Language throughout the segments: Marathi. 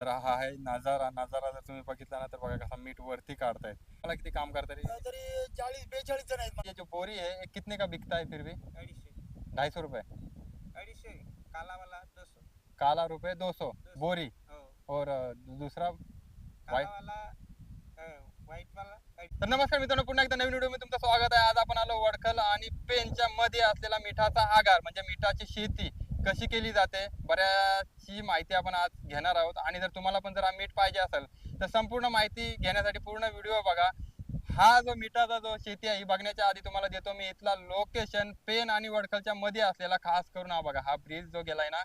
तर हा आहे नजारा. नजारा जर तुम्ही बघितला ना तर बघा कसा मीठ वरती काढतायत. मला किती काम करता है? तरी 40-42 जण आहेत. ये जो बोरी है ये कितने का बिकता है फिर भी? 250 रुपए। 250 काला वाला 200 काला रुपए 200 बोरी। हो और दूसरा काला वाला व्हाईट वाला तर नमस्कार मित्रांनो, पुन्हा एकदा नवीन व्हिडिओ मध्ये तुमचं स्वागत आहे. आज आपण आलो वडखल आणि पेनच्या मध्ये असलेला मिठाचा आगार म्हणजे मिठाची शेती कशी केली जाते बऱ्याचशी माहिती आपण आज घेणार आहोत. आणि जर तुम्हाला पण जर मीठ पाहिजे असेल तर संपूर्ण माहिती घेण्यासाठी पूर्ण व्हिडिओ बघा. हा जो मिठाचा जो शेती आहे ही बघण्याच्या आधी तुम्हाला देतो मी इथला लोकेशन. पेन आणि वडखलच्या मध्ये असलेला खास करून हा बघा, हा ब्रिज जो गेलाय ना,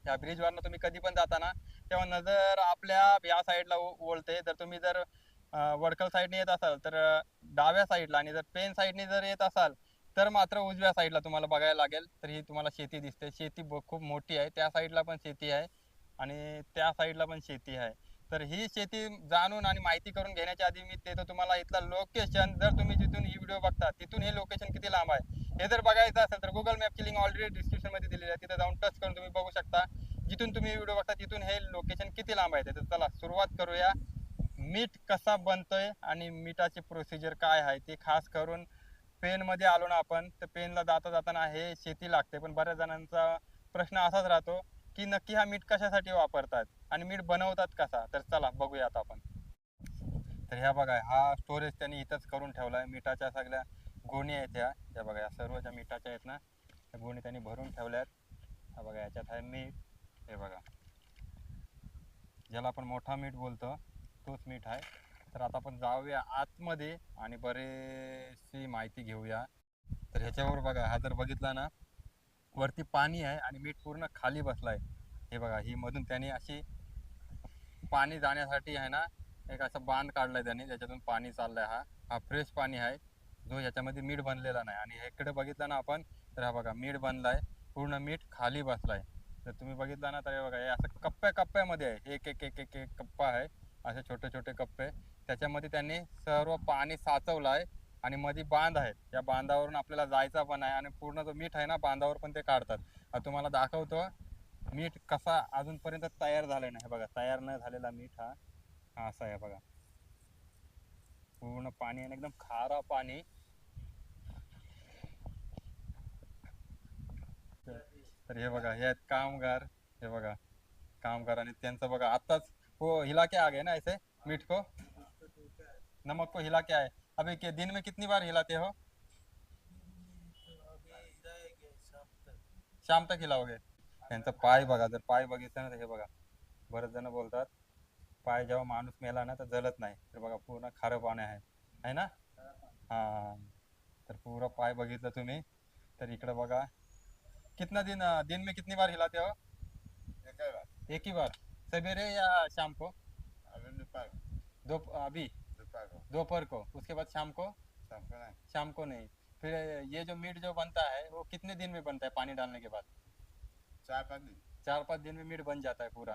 या ब्रिज वरनं तुम्ही कधी पण जाता ना तेव्हा नजर आपल्या या साईडला वळते. जर तुम्ही जर वडखल साईडने येत असाल तर डाव्या साईडला, आणि जर पेन साईडने जर येत असाल तर मात्र उजव्या साईडला तुम्हाला बघायला लागेल. तर ही तुम्हाला शेती दिसते. शेती खूप मोठी आहे. त्या साईडला पण शेती आहे आणि त्या साईडला पण शेती आहे. तर ही शेती जाणून आणि माहिती करून घेण्याच्या आधी मी देतो तुम्हाला इथला लोकेशन. जर तुम्ही जिथून ही व्हिडिओ बघता तिथून हे लोकेशन किती लांब आहे हे जर बघायचं असेल तर गुगल मॅपची लिंक ऑलरेडी डिस्क्रिप्शन मध्ये दिलेली आहे. तिथे जाऊन टच करून तुम्ही बघू शकता जिथून तुम्ही व्हिडिओ बघता तिथून हे लोकेशन किती लांब आहे. तर चला सुरुवात करूया. मीठ कसा बनतोय आणि मीठाची प्रोसिजर काय आहे ते खास करून पेन मध्ये आलो ना आपण, तर पेनला जाता जाताना हे शेती लागते. पण बऱ्याच जणांचा प्रश्न असाच राहतो की नक्की हा मीठ कशासाठी वापरतात आणि मीठ बनवतात कसा. तर चला बघूयात आपण. तर ह्या बघा, हा स्टोरेज त्यांनी इथंच करून ठेवलाय. मिठाच्या सगळ्या गोणी आहेत ह्या बघा, या सर्व ज्या मिठाच्या आहेत ना त्या गोणी त्यांनी भरून ठेवल्यात. हा बघा, याच्यात आहे मीठ. हे बघा, ज्याला आपण मोठा मीठ बोलतो तोच मीठ आहे. तर आता आपण जाऊया आतमध्ये आणि बरीचशी माहिती घेऊया. तर ह्याच्यावर बघा, हा जर बघितला ना वरती पाणी आहे आणि मीठ पूर्ण खाली बसलाय. हे बघा, ही मधून त्याने अशी पाणी जाण्यासाठी आहे ना एक असा बांध काढलाय त्याने, ज्याच्यातून पाणी चाललंय. हा फ्रेश पाणी आहे जो ह्याच्यामध्ये मीठ बनलेला नाही. आणि इकडे बघितलं ना आपण तर हा बघा मीठ बनलाय, पूर्ण मीठ खाली बसलाय. जर तुम्ही बघितलं ना तर हे बघा, हे असं कप्प्या कप्प्यामध्ये आहे. एक एक एक एक एक कप्पा आहे, असे छोटे छोटे कप्पे. त्याच्यामध्ये त्यांनी सर्व पाणी साचवलं आहे आणि मध्ये बांध आहेत. या बांधावरून आपल्याला जायचं पण आहे आणि पूर्ण जो मीठ आहे ना बांधावर पण ते काढतात. तुम्हाला दाखवतो मीठ कसा अजूनपर्यंत तयार झालाय ना. हे बघा, तयार न झालेला मीठ हा हा असा आहे बघा. पूर्ण पाणी आणि एकदम खारा पाणी. तर हे बघा, हे आहेत कामगार. हे बघा कामगार, आणि त्यांचं बघा आताच वो हिला के आ गए ना ऐसे मीठ को, नमक को हिला के आए. अभी के दिन में कितनी बार हिलाते हो? शाम तक हिलाओगे. त्यांचा पाय बघा, जर पाय बघितलं ना तर हे बघा, बरेच जण बोलतात पाय जेव्हा माणूस मेला ना तर जलत नाही. तर बघा पूर्ण खारं पाणी आहे ना. हा, तर पूरा पाय बघितलं तुम्ही तर इकडे बघा. कितना दिन दिन में कितनी बार हिलाते हो? एक ही बार, सवेरे या शाम को? दो अभी दोपहर को, उसके बाद शाम को? शाम को नहीं. फिर ये जो मीट जो बनता है वो कितने दिन में बनता है पानी डालने के बाद? 4-5 दिन में मीट बन जाता है पूरा.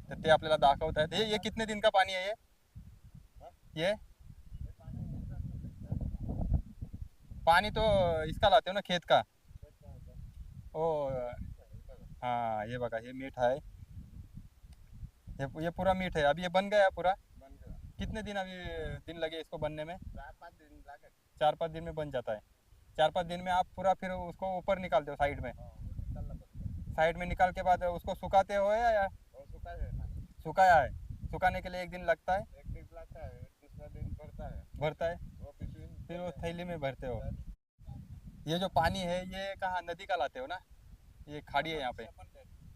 तर ते आपल्याला दाखवत आहेत. ये कितने दिन का पानी है ये पानी तो इसका लाते हो ना खेत का? ओ, हाँ ये बघा, हे मीठ आहे. ये पूरा मीठ है. अभी ये बन गया पूरा. कितने दिन अभी दिन लगे इसको बनने में? 4-5 दिन में बन जाता है. 4-5 दिन में आप पूरा फिर उसको ऊपर निकालते हो साइड में? साइड में निकाल के बाद उसको सुखाते हो या सुखाया है? सुखाने के लिए एक दिन लगता है, दूसरा दिन भरता है, फिर वो थैली में भरते हो. ये जो पानी है ये कहाँ, नदी का लाते हो ना? ये खाड़ी है यहाँ पे,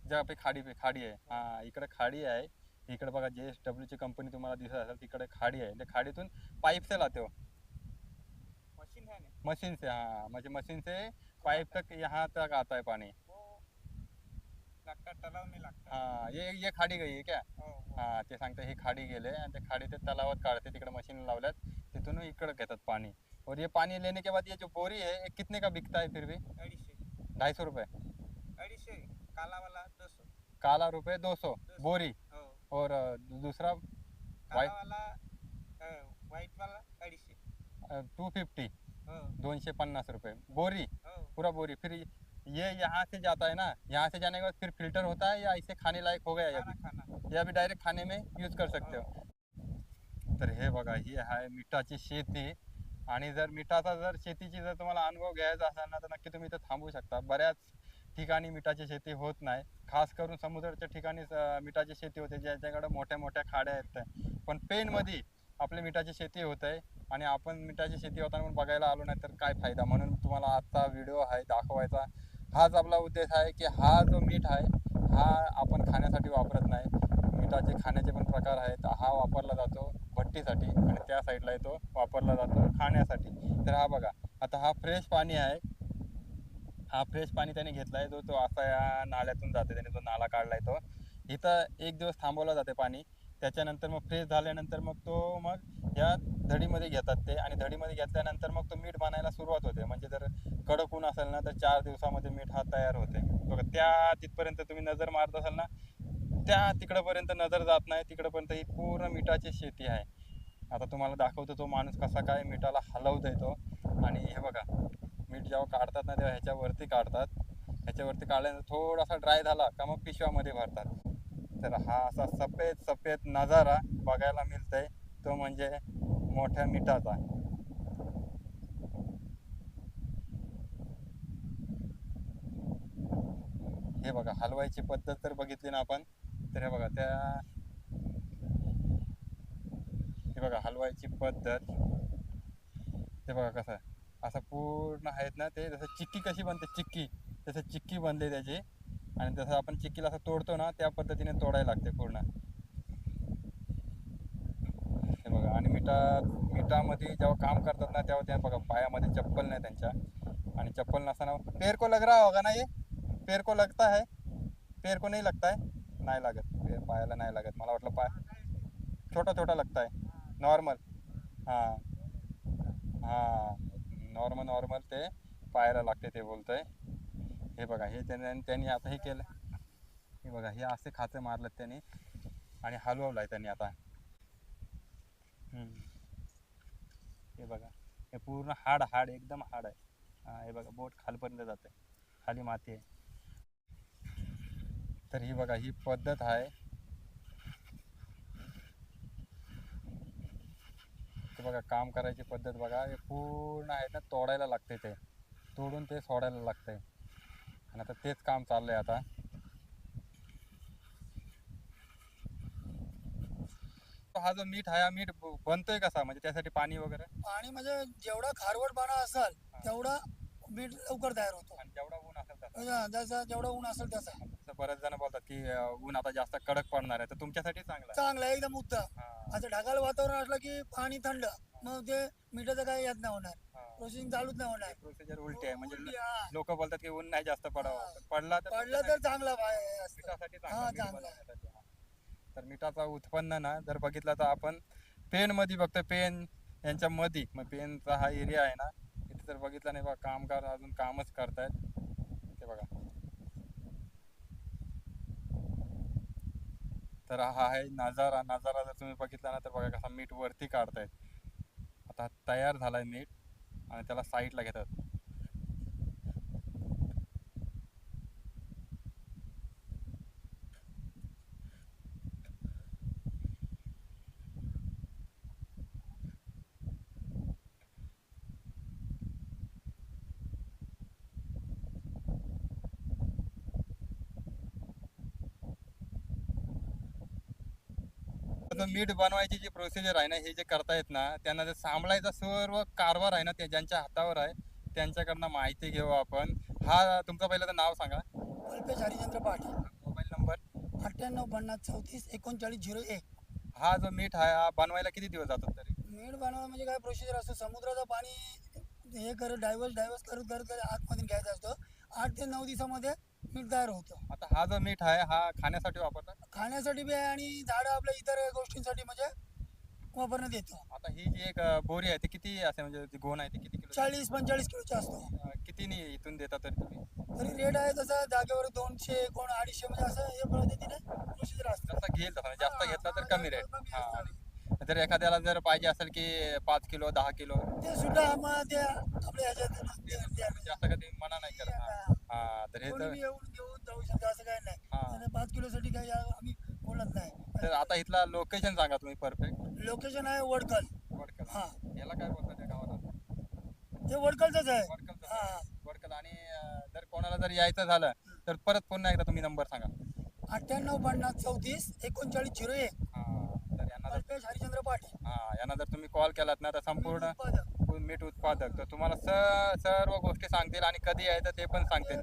जहाँ पे खाडी आहे. हा, इकडे खाडी आहे. इकडे बघा JSW ची कंपनी तुम्हाला दिसत असेल, तिकडे खाडी आहे. त्या खाडीतून पाईप से लाते हो? मशीन है ना मशीन से. हाँ, म्हणजे मशीन से पाइप तक यहाँ तक आता है पानी. लगता तलाव में लगता हाँ, ये खाडी गई है क्या? हो हा, ते सांगते ही खाडी गेले आणि ते खाडी ते तलावात काढते. तिकडे मशीन लावल्यात, तिथून इकडे घेतात पाणी. और ये पानी लेने के बाद ये जो बोरी है ये कितने का बिकता है फिर भी? 250 250 रुपये. 250 काला वाला 200 काला रुपये 200 बोरी. हो और दूसरा काला वाला व्हाईट वाला 250 250, हो 250 रुपये बोरी, हो पूरा बोरी. फिर ये यहाँ से जाता है ना, यहाँ से जाने के बाद फिर फिल्टर होता है या इसे खाने लायक हो गया या खाना खाना या भी डायरेक्ट खाने में यूज कर सकते हो. तर हे बघा ही आहे मिठाची शेती. आणि जर मिठाचा जर शेतीची जर तुम्हाला अनुभव घ्यायचा असेल ना तर नक्की तुम्ही इथं थांबू शकता. बऱ्याच ठिकाणी मिठाची शेती होत नाही, खास करून समुद्राच्या ठिकाणी मिठाची शेती होते ज्याच्याकडे मोठ्या मोठ्या खाड्या आहेत. पण पेनमध्ये आपली मिठाची शेती होत आहे आणि आपण मिठाची शेती होताना पण बघायला आलो नाही तर काय फायदा. म्हणून तुम्हाला आजचा व्हिडिओ आहे दाखवायचा. हाच आपला उद्देश आहे की हा जो मीठ आहे हा आपण खाण्यासाठी वापरत नाही. मिठाचे खाण्याचे पण प्रकार आहेत. हा वापरला जातो भट्टीसाठी आणि त्या साईडला तो वापरला जातो खाण्यासाठी. तर हा बघा आता हा फ्रेश पाणी आहे. हा फ्रेश पाणी त्याने घेतलाय जो तो असा या नाल्यातून जाते. त्याने जो नाला काढलाय तो इथं एक दिवस थांबवलं जाते पाणी. त्याच्यानंतर मग फ्रेश झाल्यानंतर मग तो मग या धडीमध्ये घेतात ते आणि धडीमध्ये घेतल्यानंतर मग तो मीठ बनायला सुरुवात होते. म्हणजे जर कडक ऊन असेल ना तर 4 दिवसामध्ये मीठ हा तयार होते. बघा त्या तिथपर्यंत तुम्ही नजर मारत असाल ना त्या तिकडपर्यंत नजर जात नाही. तिकडपर्यंत ही पूर्ण मिठाची शेती आहे. आता तुम्हाला दाखवतो तो माणूस कसा काय मिठाला हलवत तो. आणि हे बघा मीठ जेव्हा काढतात ना तेव्हा ह्याच्यावरती काढतात. ह्याच्यावरती काढल्यानंतर थोडासा ड्राय झाला का मग पिशव्यामध्ये भरतात. तर हा असा सफेद सफेद नजारा बघायला मिळतंय तो म्हणजे मोठ्या मिठाचा. हे बघा हलवायची पद्धत तर बघितली ना आपण. तर हे बघा हे बघा हलवायची पद्धत. ते बघा कसं असं पूर्ण आहेत ना ते जसं चिक्की कशी बनते चिक्की तसं चिक्की बनते त्याची. आणि जसं आपण चिक्कीला असं तोडतो ना त्या पद्धतीने तोडायला लागते पूर्ण. हे बघा आणि मिठामध्ये जेव्हा काम करतात ना तेव्हा त्या बघा पायामध्ये चप्पल नाही त्यांच्या. आणि चप्पल नसताना पैर को लग रहा होगा ना ये, पैर को लगता है, पैर को नहीं लगता है. नाही लागत पायाला नाही लागत. मला वाटलं पाय छोटा छोटा लगता है नॉर्मल. हां हां नॉर्मल ते पायाला लागते ते बोलतंय. हे बघा हे त्यांनी आता हे केलं. हे बघा हे असे खाचे मारलेत त्यांनी आणि हलवलाय त्यांनी आता. हे बघा हे पूर्ण हाड एकदम हाड आहे. हे बघा बोट खालपर्यंत जाते, खाली माती आहे. तर ही बघा ही पद्धत आहे. ते बघा काम करायची पद्धत बघा. हे पूर्ण आहे ना तोडायला लागते ते तोडून ते सोडायला लागतंय. आणि आता तेच काम चाललंय आता. हा जो मीठ आहे हा मीठ बनतोय कसा म्हणजे त्यासाठी पाणी वगैरे पाणी म्हणजे जेवढा खारवटपणा असेल तेवढा मीठ लवकर तयार होतो. आणि जेवढा ऊन असेल तसा. जसं जेवढा ऊन असेल तसा जसं बरेच जण बोलतात की ऊन आता जास्त कडक पडणार आहे तर तुमच्यासाठी चांगलं आहे. चांगला आहे, एकदम उत्तम. हा, असं ढगाळ वातावरण असलं की पाणी थंड मग ते मिठाचं काही यात नाही होणार, हा. प्रोसेसिंग चालूच नाही होणार. प्रोसिजर उलटी आहे म्हणजे उलटी, हा. लोक बोलतात की ऊन नाही जास्त पडावं हा. पण पडला तर पडलं तर चांगला असतं. मिठासाठी हा, चांगलं मीठ चांगलं आहे. बनवण्यासाठी. हा. तर मिठाचा उत्पन्न ना जर बघितलं तर आपण पेन मध्ये बघतो. पेन यांच्या मध्ये मग पेनचा हा एरिया आहे ना इथे जर बघितलं नाही बघा कामगार अजून कामच करतायत. ते बघा तर हा आहे नजारा. जर तुम्ही बघितला ना तर बघा कसा मीठ वरती काढतायत. आता तयार झालाय मीठ आणि त्याला साईडला घेतात. जो मीठ बनवायची जी प्रोसिजर आहे ना हे जे करतायत ना त्यांना जे सांभाळायचा सर्व कारभार आहे ना ते ज्यांच्या हातावर आहे त्यांच्याकडनं माहिती घेऊ आपण. हा तुमचं पहिलं तर नाव सांगा. Alpesh Harichandra Patil, mobile number. 9850343101. हा जो मीठ आहे हा बनवायला किती दिवस जातात तरी. मीठ बनवणं म्हणजे काय प्रोसिजर असतो, समुद्राचं पाणी हे करत डायव्हर्स करत करत करत आतमध्ये घ्यायचं असतं. 8 ते 9 दिवसामध्ये मीठ तयार होतं. आता हा जो मीठ आहे हा खाण्यासाठी वापरतात. खाण्यासाठी बी आहे आणि झाडं आपल्या इतर गोष्टींसाठी म्हणजे वापरण्यात येतो. आता ही जी एक बोरी आहे ती किती असे म्हणजे जी गोण आहे ती किती किलो 40-45 किलोचा असतो. कितीनी इथून देतात तरी तुम्ही. तरी रेट आहे तसा जागेवर 200 कोण 250 म्हणजे असं हे पद्धतीने प्रोसिजर असतं. जसा घेईल तसा म्हणजे जास्त घेतला तर कमी रेट. हा जर एखाद्याला जर पाहिजे असेल की 5 किलो 10 किलो ते सुद्धा आम्हाला ते आपल्या ह्याच्यात जास्त कधी मना नाही करत हा तर हे कोणी तर बी येऊन घेऊन जाऊ शकतो असं काही नाही हा. आणि 5 किलोसाठी काही आम्ही बोलत नाही. तर आता इथला लोकेशन सांगा तुम्ही परफेक्ट लोकेशन आहे वडकल. वडकल हा. याला काय बोलतात त्या गावाला ते वडकलचंच आहे. वडकल हा वडकल आणि जर कोणाला जर यायचं झालं तर परत पुन्हा एकदा तुम्ही नंबर सांगा 985034 3901 हा तर यांना जर कल्पेश हरिचंद्र पाटील हा यांना जर तुम्ही कॉल केलात ना तर संपूर्ण उत्पादक. मीठ उत्पादक तर तुम्हाला सर्व गोष्टी सांगतील आणि कधी यायचं ते पण सांगतील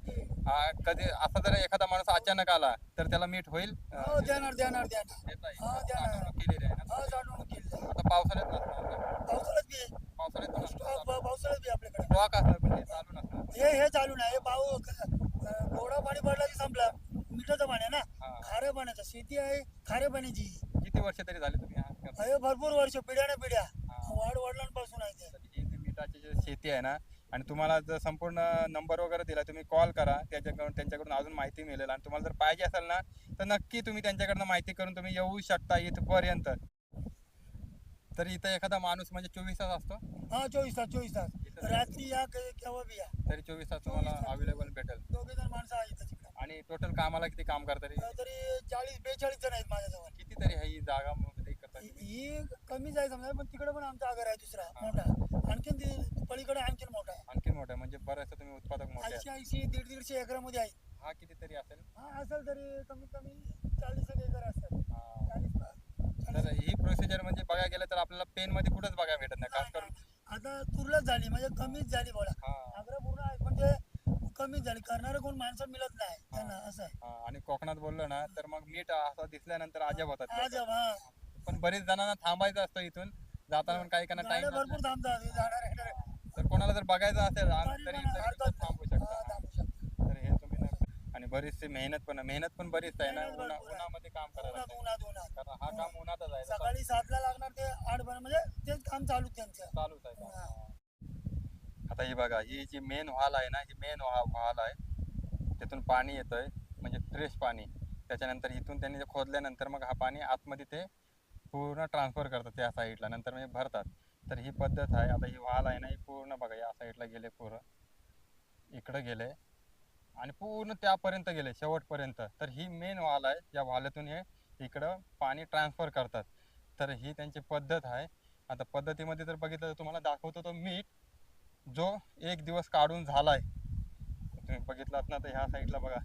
कधी असा जर एखादा माणूस अचानक आला तर त्याला मीठ होईल हो देणार देणार देणार. देता येईल. हा देणार. साठवणूक केलेली आहे ना हा जाणून केलं. आता पावसाळ्यात नसणार ना. पावसाळ्यात बी आहे. पावसाळ्यात पण स्टॉक पावसाळ्यात बी आपल्याकडे. स्टॉक असणार पण हे चालू नसणार हे चालू नाही. हे गोडा पाणी पडला की संपला. मिठाचं पाणी आहे ना. हा. खाऱ्या पाण्याचं शेती आहे खाऱ्या पाण्याची. किती वर्ष तरी झाले तुम्ही हा करता? हे भरपूर वर्ष पिढ्या ना पिढ्या हा. वडिलांपासून आहे ते. तर ही जी मिठाची जी शेती आहे ना आणि तुम्हाला जर संपूर्ण नंबर वगैरे दिला तुम्ही कॉल करा त्यांच्याकडून अजून माहिती मिळेल आणि तुम्हाला जर पाहिजे असेल ना तर नक्की तुम्ही त्यांच्याकडनं माहिती करून तुम्ही येऊ शकता इथपर्यंत. तर इथं एखादा माणूस म्हणजे 24 तास असतो हा 24 तास रात्री या केव्हा बी या. तरी 24 तास तुम्हाला 24 तास. अवेलेबल भेटेल. दोघे जण माणसं आहेत तिकडे. आणि टोटल कामाला किती काम करता तरी 40-42 जण आहेत माझ्याजवळ. किती तरी आहे ही जागा मध्ये करता ही कमीच आहे समजा पण तिकडे पण आमचा आगार आहे दुसरा मोठा. आणखीन पलीकडे आणखीन मोठा आहे. आणखी मोठं आहे, म्हणजे बरेचसे तुम्ही उत्पादक मोठे आहे. 80 150 एकरामध्ये आहे. हा कितीतरी असेल. हा असेल तरी कमीत कमी 40 एकर असेल. हा. 40 तर ही प्रोसिजर म्हणजे बघायला गेलं तर आपल्याला पेन मध्ये कुठंच बघायला भेटत नाही खास करून. आता तुरलच झाली म्हणजे कमीच झाली बोला. हा. आग्रह पूर्ण आहे पण ते कमीच झाली करणारे कोण माणसं मिळत नाही त्यांना असं आहे. हा, आणि कोकणात बोललो ना तर मग मीठ असं दिसल्यानंतर अजब होतात आज लोकं. हा पण बरेच जणांना थांबायचं असतं इथून जाताना पण काही त्यांना गाड्या टाइम भरपूर थांबतात हे जाणारे येणारे. तर कोणाला जर बघायचं असेल तरी तरी पण तरी हरकत थांबू नाही. शकता. हा, थांबू शकतो. तर हे तुम्ही आणि बरीचशी मेहनत पण बरीच आहे ना मेहनत भरपूर आहे. उन्हामध्ये काम करायला उन्हात लागतं. उन्हात उन्हात कारण हा काम उन्हातच आहे सकाळी 7ला लागणार ते 8 म्हणजे तेच काम चालू त्यांचं. चालूच आहे काम. हा. आता ही बघा ही जी मेन व्हाल आहे ना ही मेन व्हाल आहे तिथून पाणी येतंय म्हणजे फ्रेश पाणी. त्याच्यानंतर इथून त्यांनी खोदल्यानंतर मग हा पाणी आतमध्ये ते पूर्ण ट्रान्सफर करतात त्या साईडला नंतर म्हणजे भरतात. तर ही पद्धत आहे. आता ही व्हाल आहे ना ही पूर्ण बघा या साईडला गेले पूर्ण इकडं गेले आणि पूर्ण त्यापर्यंत गेले शेवटपर्यंत. तर ही मेन व्हाल आहे या व्हालातून हे इकडं पाणी ट्रान्सफर करतात. तर ही त्यांची पद्धत आहे. आता पद्धतीमध्ये जर बघितलं तर तुम्हाला दाखवतो तो मीठ जो 1 दिवस काढून झालाय. तुम्ही बघितलात ना तर ह्या साईडला बघा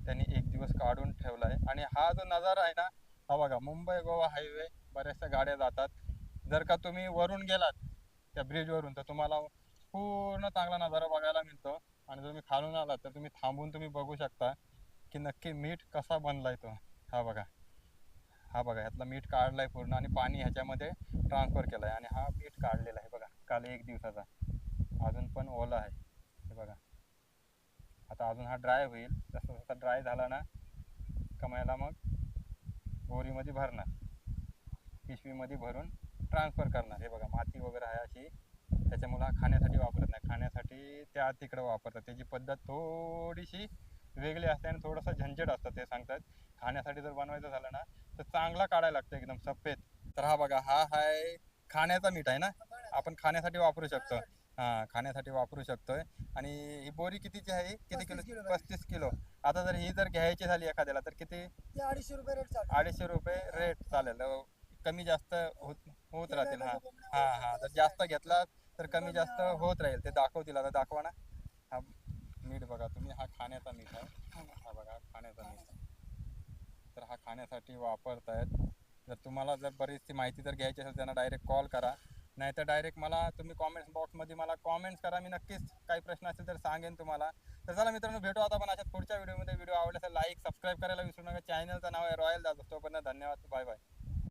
त्यांनी 1 दिवस काढून ठेवलाय. आणि हा जो नजारा आहे ना हा बघा मुंबई गोवा हायवे बऱ्याचशा गाड्या जातात. जर का तुम्ही वरून गेलात त्या ब्रिजवरून तर तुम्हाला पूर्ण चांगला नजारा बघायला मिळतो. आणि तुम्ही खालून आलात तर तुम्ही थांबून तुम्ही बघू शकता की नक्की मीठ कसा बनलाय तो. हा बघा ह्यातला मीठ काढलाय पूर्ण आणि पाणी ह्याच्यामध्ये ट्रान्सफर केलाय आणि हा मीठ काढलेला आहे बघा काल 1 दिवसाचा अजून पण ओला आहे. हे बघा आता अजून हा ड्राय होईल. जसं जसं ड्राय झाला ना कमायला मग बोरीमध्ये भरणार पिशवीमध्ये भरून ट्रान्सफर करणार. हे बघा माती वगैरे आहे अशी त्याच्यामुळे हा खाण्यासाठी वापरत नाही. खाण्यासाठी त्या तिकडं वापरतात. त्याची पद्धत थोडीशी वेगळी असते आणि थोडंसं झंझट असतं ते सांगतात. खाण्यासाठी जर बनवायचं झालं ना तर चांगला काढायला लागतं एकदम सफेद. तर हा बघा हा आहे खाण्याचा मीठ आहे ना आपण खाण्यासाठी वापरू शकतो. हा खाण्यासाठी वापरू शकतोय. आणि ही बोरी कितीची आहे किती 35 किलो? किलो. 35 किलो. आता जर ही जर घ्यायची झाली एखाद्याला तर किती? ते 250 रुपये रेट चालू. 250 रुपये रेट चालेल. कमी जास्त होत राहतील. हा जर जास्त घेतला तर कमी जास्त होत राहील. ते दाखवतील आता दाखवा ना. हा मीठ बघा तुम्ही हा खाण्याचा मीठ आहे. हा बघा खाण्याचा मीठ. तर हा खाण्यासाठी वापरतायत. जर तुम्हाला जर बरीचशी माहिती जर घ्यायची असेल त्यांना डायरेक्ट कॉल करा नाही तर डायरेक्ट मला तुम्ही कॉमेंट्स बॉक्समध्ये मला कॉमेंट्स करा. मी नक्कीच काही प्रश्न असेल तर सांगेन तुम्हाला. तर चला मित्रांनो भेटू आता पण अशाच पुढच्या व्हिडिओमध्ये. व्हिडिओ आवडला तर लाईक सबस्क्राईब करायला विसरू नका. चॅनलचं नाव आहे रॉयल दादा. तोपर्यंत धन्यवाद. Bye bye.